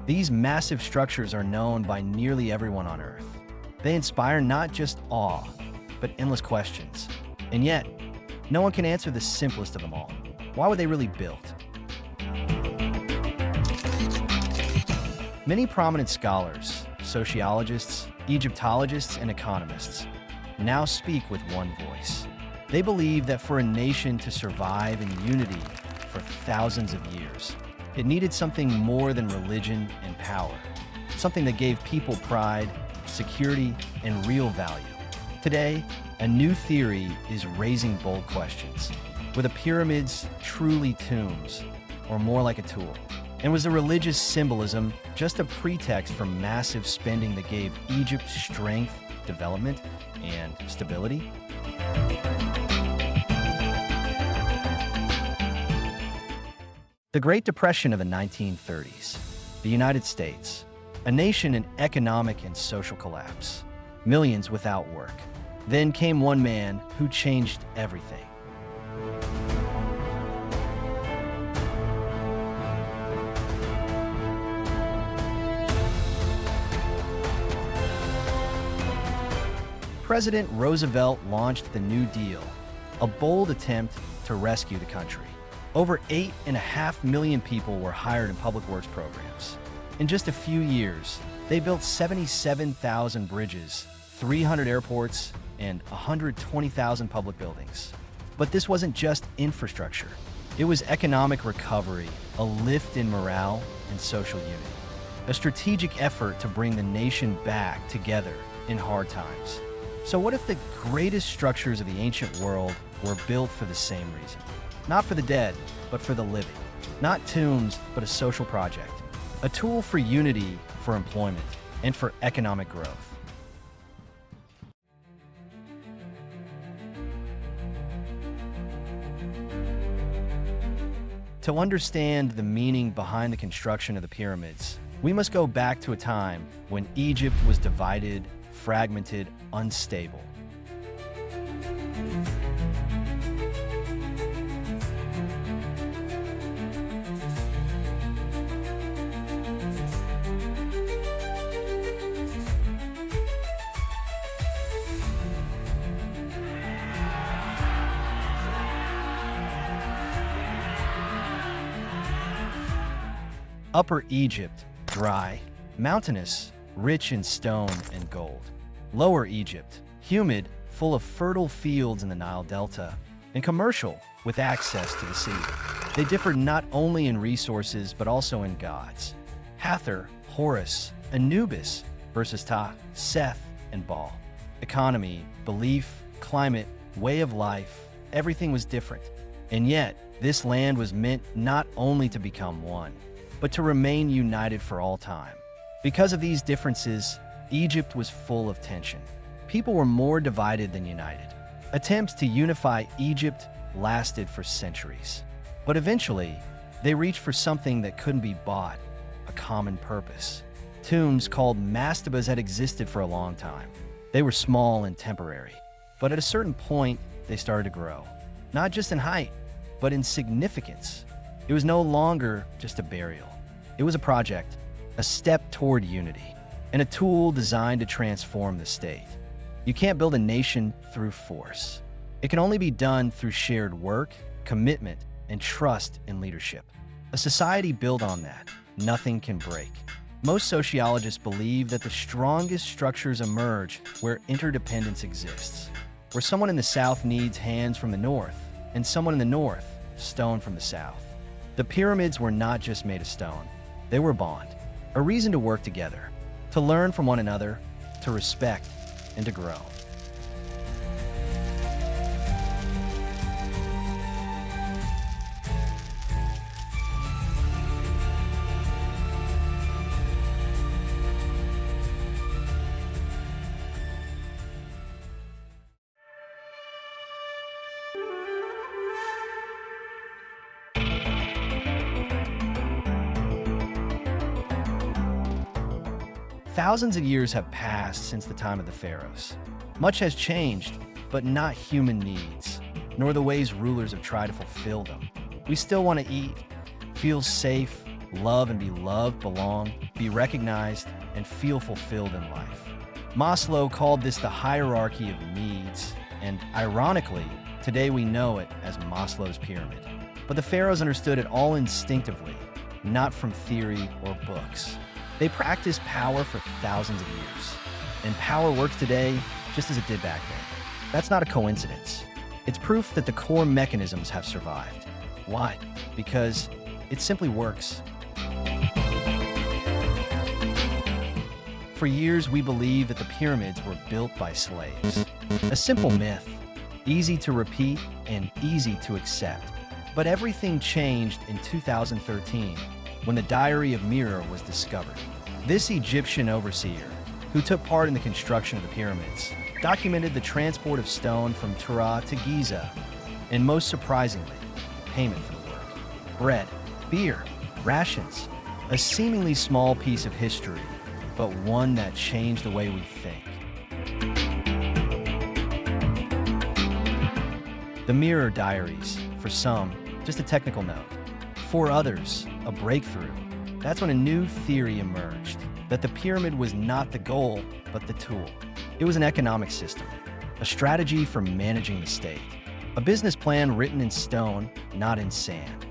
These massive structures are known by nearly everyone on Earth. They inspire not just awe, but endless questions. And yet, no one can answer the simplest of them all. Why were they really built? Many prominent scholars, sociologists, Egyptologists, and economists now speak with one voice. They believe that for a nation to survive in unity for thousands of years, it needed something more than religion and power, something that gave people pride, security, and real value. Today, a new theory is raising bold questions. Were the pyramids truly tombs, or more like a tool? And was the religious symbolism just a pretext for massive spending that gave Egypt strength, development, and stability? The Great Depression of the 1930s. The United States, a nation in economic and social collapse. Millions without work. Then came one man who changed everything. President Roosevelt launched the New Deal, a bold attempt to rescue the country. Over 8.5 million people were hired in public works programs. In just a few years, they built 77,000 bridges, 300 airports, and 120,000 public buildings. But this wasn't just infrastructure. It was economic recovery, a lift in morale and social unity, a strategic effort to bring the nation back together in hard times. So what if the greatest structures of the ancient world were built for the same reason? Not for the dead, but for the living. Not tombs, but a social project. A tool for unity, for employment, and for economic growth. To understand the meaning behind the construction of the pyramids, we must go back to a time when Egypt was divided, fragmented, unstable. Upper Egypt, dry, mountainous, rich in stone and gold. Lower Egypt, humid, full of fertile fields in the Nile Delta, and commercial, with access to the sea. They differed not only in resources, but also in gods. Hathor, Horus, Anubis versus Ptah, Seth, and Baal. Economy, belief, climate, way of life, everything was different. And yet, this land was meant not only to become one, but to remain united for all time. Because of these differences, Egypt was full of tension. People were more divided than united. Attempts to unify Egypt lasted for centuries. But eventually, they reached for something that couldn't be bought, a common purpose. Tombs called mastabas had existed for a long time. They were small and temporary. But at a certain point, they started to grow. Not just in height, but in significance. It was no longer just a burial. It was a project, a step toward unity, and a tool designed to transform the state. You can't build a nation through force. It can only be done through shared work, commitment, and trust in leadership. A society built on that, nothing can break. Most sociologists believe that the strongest structures emerge where interdependence exists, where someone in the South needs hands from the North, and someone in the North, stone from the South. The pyramids were not just made of stone. They were a bond, a reason to work together, to learn from one another, to respect, and to grow. Thousands of years have passed since the time of the pharaohs. Much has changed, but not human needs, nor the ways rulers have tried to fulfill them. We still want to eat, feel safe, love and be loved, belong, be recognized, and feel fulfilled in life. Maslow called this the hierarchy of needs, and ironically, today we know it as Maslow's pyramid. But the pharaohs understood it all instinctively, not from theory or books. They practiced power for thousands of years, and power works today just as it did back then. That's not a coincidence. It's proof that the core mechanisms have survived. Why? Because it simply works. For years, we believed that the pyramids were built by slaves. A simple myth, easy to repeat and easy to accept. But everything changed in 2013 when the Diary of Merer was discovered. This Egyptian overseer, who took part in the construction of the pyramids, documented the transport of stone from Tura to Giza, and most surprisingly, payment for the work. Bread, beer, rations, a seemingly small piece of history, but one that changed the way we think. The Merer Diaries, for some, just a technical note. For others, a breakthrough. That's when a new theory emerged, that the pyramid was not the goal, but the tool. It was an economic system, a strategy for managing the state, a business plan written in stone, not in sand.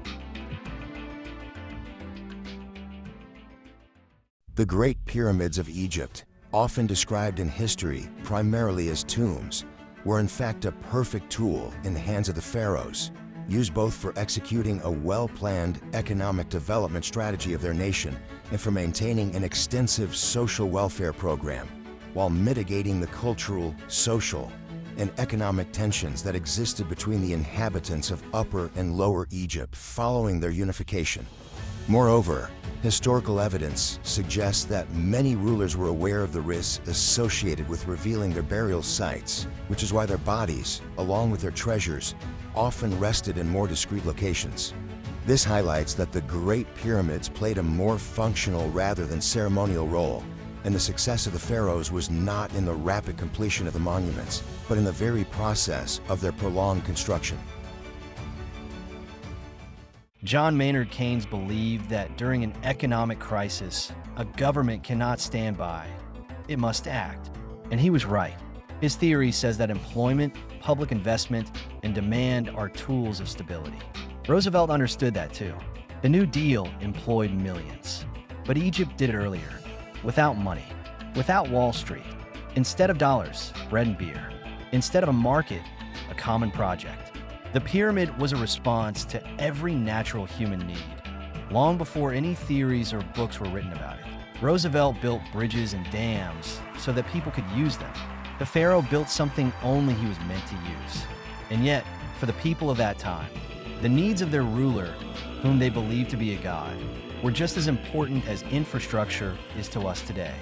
The Great Pyramids of Egypt, often described in history primarily as tombs, were in fact a perfect tool in the hands of the pharaohs, used both for executing a well-planned economic development strategy of their nation and for maintaining an extensive social welfare program, while mitigating the cultural, social, and economic tensions that existed between the inhabitants of Upper and Lower Egypt following their unification. Moreover, historical evidence suggests that many rulers were aware of the risks associated with revealing their burial sites, which is why their bodies, along with their treasures, often rested in more discreet locations. This highlights that the Great Pyramids played a more functional rather than ceremonial role, and the success of the pharaohs was not in the rapid completion of the monuments, but in the very process of their prolonged construction. John Maynard Keynes believed that during an economic crisis, a government cannot stand by. It must act. And he was right. His theory says that employment, public investment, and demand are tools of stability. Roosevelt understood that too. The New Deal employed millions. But Egypt did it earlier. Without money, without Wall Street, instead of dollars, bread and beer, instead of a market, a common project. The pyramid was a response to every natural human need, long before any theories or books were written about it. Roosevelt built bridges and dams so that people could use them. The pharaoh built something only he was meant to use. And yet, for the people of that time, the needs of their ruler, whom they believed to be a god, were just as important as infrastructure is to us today.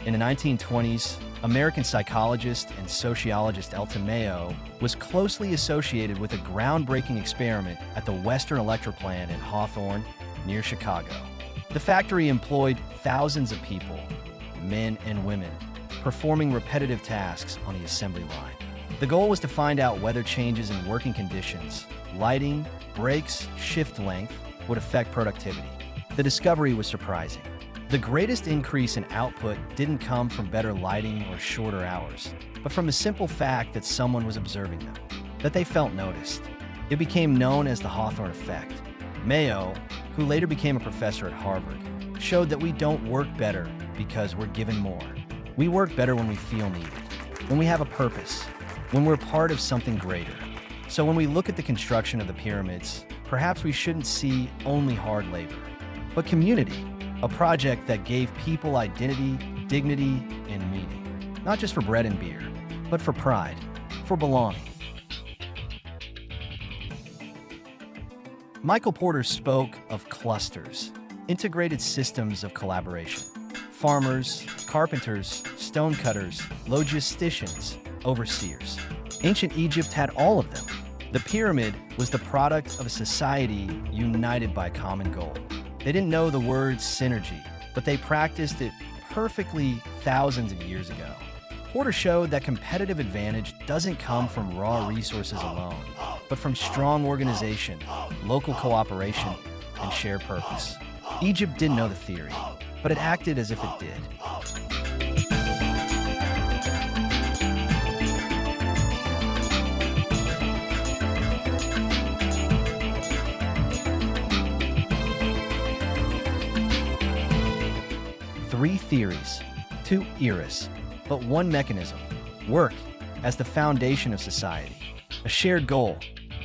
In the 1920s, American psychologist and sociologist Elton Mayo was closely associated with a groundbreaking experiment at the Western Electric Plant in Hawthorne, near Chicago. The factory employed thousands of people, men and women, performing repetitive tasks on the assembly line. The goal was to find out whether changes in working conditions, lighting, brakes, shift length, would affect productivity. The discovery was surprising. The greatest increase in output didn't come from better lighting or shorter hours, but from the simple fact that someone was observing them, that they felt noticed. It became known as the Hawthorne effect. Mayo, who later became a professor at Harvard, showed that we don't work better because we're given more. We work better when we feel needed, when we have a purpose, when we're part of something greater. So when we look at the construction of the pyramids, perhaps we shouldn't see only hard labor, but community, a project that gave people identity, dignity, and meaning, not just for bread and beer, but for pride, for belonging. Michael Porter spoke of clusters, integrated systems of collaboration. Farmers, carpenters, stonecutters, logisticians, overseers. Ancient Egypt had all of them. The pyramid was the product of a society united by a common goal. They didn't know the word synergy, but they practiced it perfectly thousands of years ago. Porter showed that competitive advantage doesn't come from raw resources alone, but from strong organization, local cooperation, and shared purpose. Egypt didn't know the theory, but it acted as if it did. Three theories, two eras, but one mechanism: work as the foundation of society, a shared goal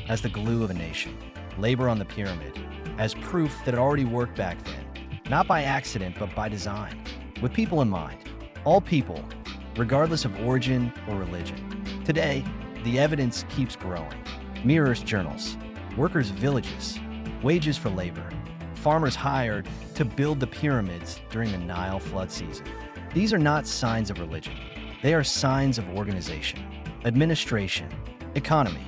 as the glue of a nation, labor on the pyramid as proof that it already worked back then, not by accident but by design, with people in mind, all people, regardless of origin or religion. Today, the evidence keeps growing. Mirrors journals, workers' villages, wages for labor, farmers hired to build the pyramids during the Nile flood season. These are not signs of religion. They are signs of organization, administration, economy.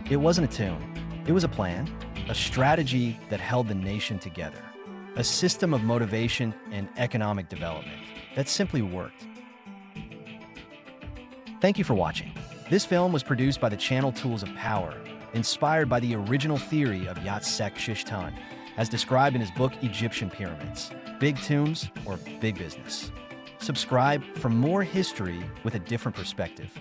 It wasn't a tomb. It was a plan, a strategy that held the nation together, a system of motivation and economic development that simply worked. Thank you for watching. This film was produced by the channel Tools of Power, inspired by the original theory of Yatsek-Shishtan, as described in his book Egyptian Pyramids: Big Tombs or Big Business. Subscribe for more history with a different perspective.